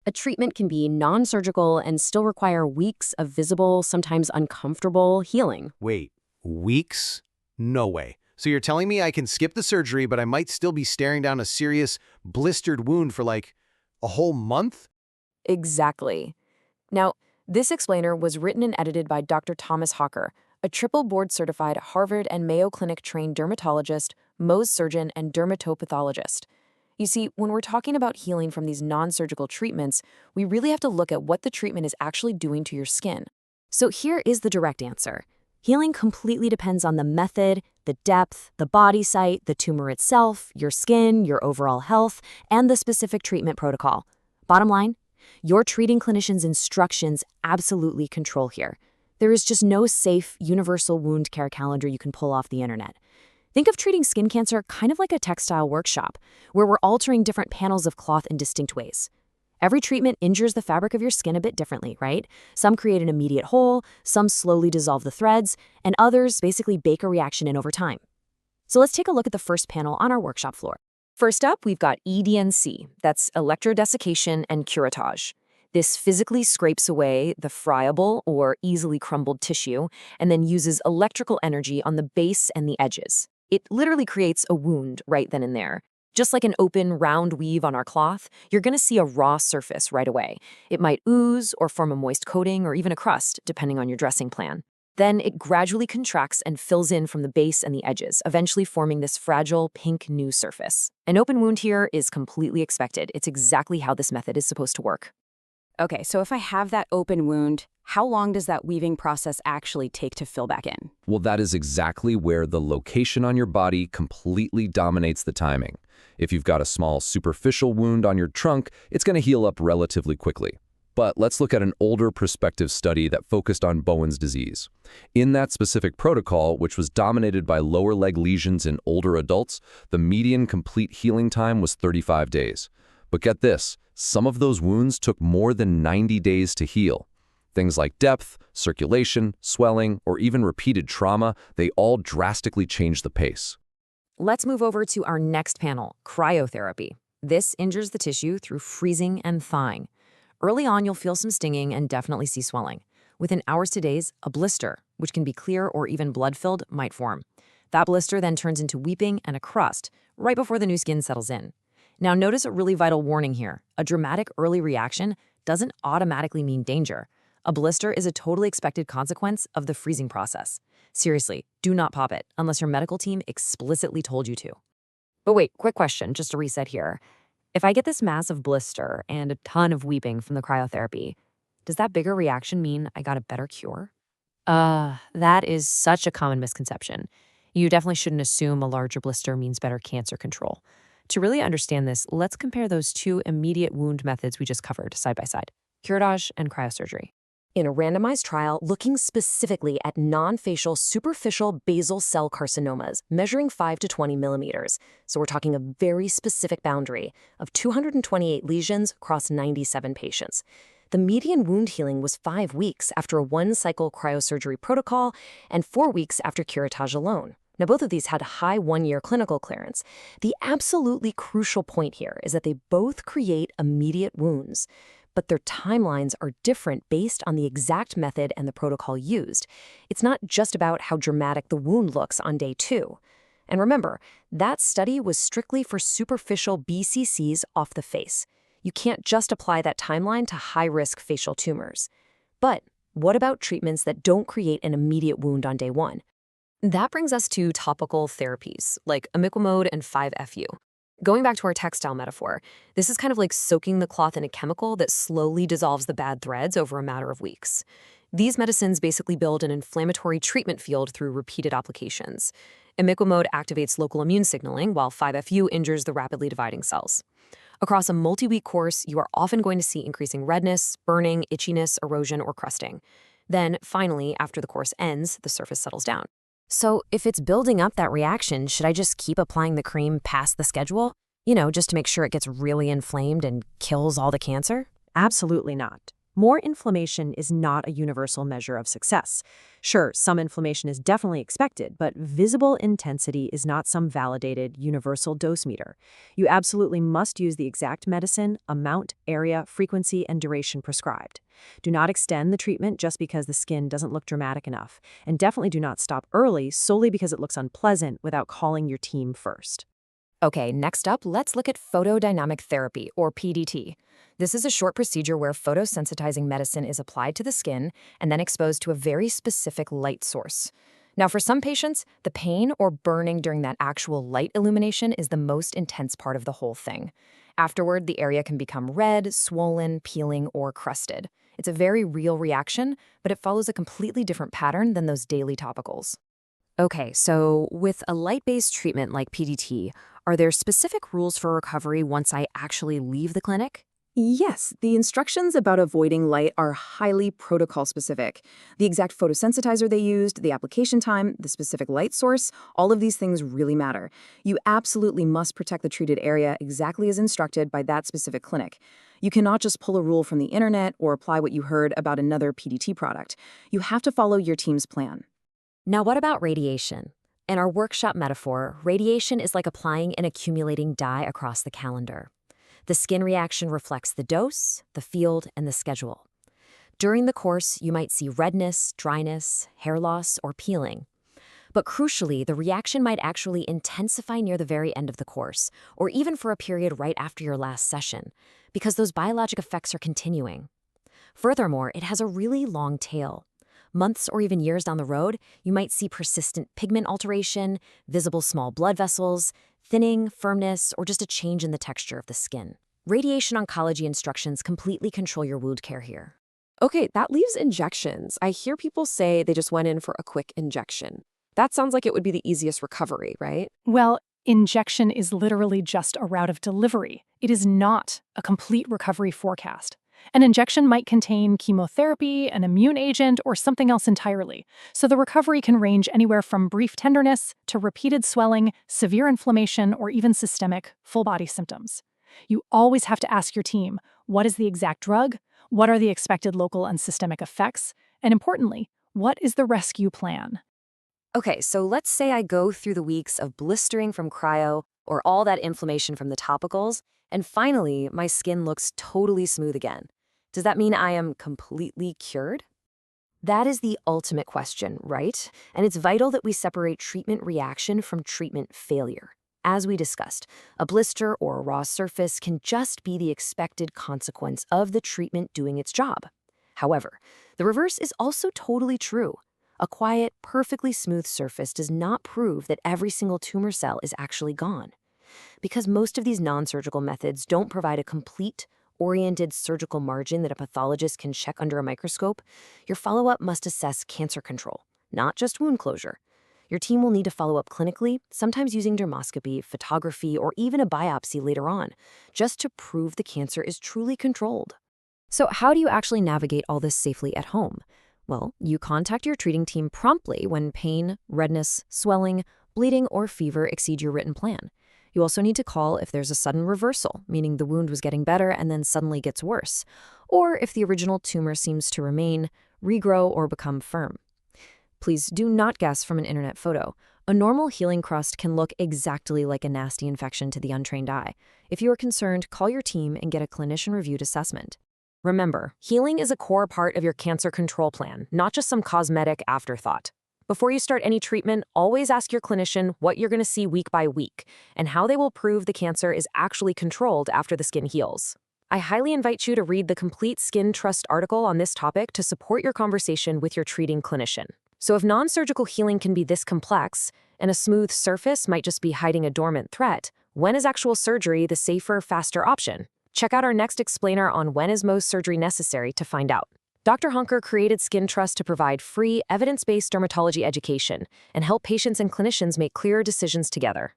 A treatment can be non-surgical and still require weeks of visible, sometimes uncomfortable healing. Wait, weeks? No way. So you're telling me I can skip the surgery, but I might still be staring down a serious, blistered wound for like a whole month? Exactly. Now, this explainer was written and edited by Dr. Thomas Hocker, a triple board-certified Harvard and Mayo Clinic-trained dermatologist, Mohs surgeon, and dermatopathologist. You see, when we're talking about healing from these non-surgical treatments, we really have to look at what the treatment is actually doing to your skin. So here is the direct answer. Healing completely depends on the method, the depth, the body site, the tumor itself, your skin, your overall health, and the specific treatment protocol. Bottom line, your treating clinician's instructions absolutely control here. There is just no safe, universal wound care calendar you can pull off the internet. Think of treating skin cancer kind of like a textile workshop, where we're altering different panels of cloth in distinct ways. Every treatment injures the fabric of your skin a bit differently, right? Some create an immediate hole, some slowly dissolve the threads, and others basically bake a reaction in over time. So let's take a look at the first panel on our workshop floor. First up, we've got ED&C, that's electrodesiccation and curettage. This physically scrapes away the friable or easily crumbled tissue and then uses electrical energy on the base and the edges. It literally creates a wound right then and there. Just like an open, round weave on our cloth, you're going to see a raw surface right away. It might ooze or form a moist coating or even a crust, depending on your dressing plan. Then it gradually contracts and fills in from the base and the edges, eventually forming this fragile, pink new surface. An open wound here is completely expected. It's exactly how this method is supposed to work. Okay, so if I have that open wound, how long does that weaving process actually take to fill back in? Well, that is exactly where the location on your body completely dominates the timing. If you've got a small superficial wound on your trunk, it's going to heal up relatively quickly. But let's look at an older prospective study that focused on Bowen's disease. In that specific protocol, which was dominated by lower leg lesions in older adults, the median complete healing time was 35 days. But get this, some of those wounds took more than 90 days to heal. Things like depth, circulation, swelling, or even repeated trauma, they all drastically change the pace. Let's move over to our next panel, cryotherapy. This injures the tissue through freezing and thawing. Early on, you'll feel some stinging and definitely see swelling. Within hours to days, a blister, which can be clear or even blood-filled, might form. That blister then turns into weeping and a crust right before the new skin settles in. Now notice a really vital warning here. A dramatic early reaction doesn't automatically mean danger. A blister is a totally expected consequence of the freezing process. Seriously, do not pop it unless your medical team explicitly told you to. But wait, quick question, just to reset here. If I get this massive blister and a ton of weeping from the cryotherapy, does that bigger reaction mean I got a better cure? That is such a common misconception. You definitely shouldn't assume a larger blister means better cancer control. To really understand this, let's compare those two immediate wound methods we just covered side by side, curettage and cryosurgery. In a randomized trial looking specifically at non-facial superficial basal cell carcinomas measuring 5 to 20 millimeters, so we're talking a very specific boundary of 228 lesions across 97 patients. The median wound healing was 5 weeks after a one-cycle cryosurgery protocol and 4 weeks after curettage alone. Now, both of these had high 1-year clinical clearance. The absolutely crucial point here is that they both create immediate wounds, but their timelines are different based on the exact method and the protocol used. It's not just about how dramatic the wound looks on day 2. And remember, that study was strictly for superficial BCCs off the face. You can't just apply that timeline to high-risk facial tumors. But what about treatments that don't create an immediate wound on day 1? That brings us to topical therapies, like imiquimod and 5-FU. Going back to our textile metaphor, this is kind of like soaking the cloth in a chemical that slowly dissolves the bad threads over a matter of weeks. These medicines basically build an inflammatory treatment field through repeated applications. Imiquimod activates local immune signaling, while 5-FU injures the rapidly dividing cells. Across a multi-week course, you are often going to see increasing redness, burning, itchiness, erosion, or crusting. Then, finally, after the course ends, the surface settles down. So if it's building up that reaction, should I just keep applying the cream past the schedule? Just to make sure it gets really inflamed and kills all the cancer? Absolutely not. More inflammation is not a universal measure of success. Sure, some inflammation is definitely expected, but visible intensity is not some validated universal dose meter. You absolutely must use the exact medicine, amount, area, frequency, and duration prescribed. Do not extend the treatment just because the skin doesn't look dramatic enough, and definitely do not stop early solely because it looks unpleasant without calling your team first. Okay, next up, let's look at photodynamic therapy, or PDT. This is a short procedure where photosensitizing medicine is applied to the skin and then exposed to a very specific light source. Now, for some patients, the pain or burning during that actual light illumination is the most intense part of the whole thing. Afterward, the area can become red, swollen, peeling, or crusted. It's a very real reaction, but it follows a completely different pattern than those daily topicals. Okay, so with a light-based treatment like PDT, are there specific rules for recovery once I actually leave the clinic? Yes, the instructions about avoiding light are highly protocol-specific. The exact photosensitizer they used, the application time, the specific light source, all of these things really matter. You absolutely must protect the treated area exactly as instructed by that specific clinic. You cannot just pull a rule from the internet or apply what you heard about another PDT product. You have to follow your team's plan. Now, what about radiation? In our workshop metaphor, radiation is like applying an accumulating dye across the calendar. The skin reaction reflects the dose, the field, and the schedule. During the course, you might see redness, dryness, hair loss, or peeling. But crucially, the reaction might actually intensify near the very end of the course, or even for a period right after your last session, because those biologic effects are continuing. Furthermore, it has a really long tail. Months or even years down the road, you might see persistent pigment alteration, visible small blood vessels, thinning, firmness, or just a change in the texture of the skin. Radiation oncology instructions completely control your wound care here. Okay, that leaves injections. I hear people say they just went in for a quick injection. That sounds like it would be the easiest recovery, right? Well, injection is literally just a route of delivery. It is not a complete recovery forecast. An injection might contain chemotherapy, an immune agent, or something else entirely, so the recovery can range anywhere from brief tenderness to repeated swelling, severe inflammation, or even systemic, full-body symptoms. You always have to ask your team, what is the exact drug? What are the expected local and systemic effects? And importantly, what is the rescue plan? Okay, so let's say I go through the weeks of blistering from cryo or all that inflammation from the topicals, and finally, my skin looks totally smooth again. Does that mean I am completely cured? That is the ultimate question, right? And it's vital that we separate treatment reaction from treatment failure. As we discussed, a blister or a raw surface can just be the expected consequence of the treatment doing its job. However, the reverse is also totally true. A quiet, perfectly smooth surface does not prove that every single tumor cell is actually gone. Because most of these non-surgical methods don't provide a complete, oriented surgical margin that a pathologist can check under a microscope, your follow-up must assess cancer control, not just wound closure. Your team will need to follow up clinically, sometimes using dermoscopy, photography, or even a biopsy later on, just to prove the cancer is truly controlled. So how do you actually navigate all this safely at home? Well, you contact your treating team promptly when pain, redness, swelling, bleeding, or fever exceed your written plan. You also need to call if there's a sudden reversal, meaning the wound was getting better and then suddenly gets worse, or if the original tumor seems to remain, regrow, or become firm. Please do not guess from an internet photo. A normal healing crust can look exactly like a nasty infection to the untrained eye. If you are concerned, call your team and get a clinician-reviewed assessment. Remember, healing is a core part of your cancer control plan, not just some cosmetic afterthought. Before you start any treatment, always ask your clinician what you're going to see week by week and how they will prove the cancer is actually controlled after the skin heals. I highly invite you to read the complete Skin Trust article on this topic to support your conversation with your treating clinician. So if non-surgical healing can be this complex, and a smooth surface might just be hiding a dormant threat, when is actual surgery the safer, faster option? Check out our next explainer on when is Mohs surgery necessary to find out. Dr. Hocker created Skin Trust to provide free, evidence-based dermatology education and help patients and clinicians make clearer decisions together.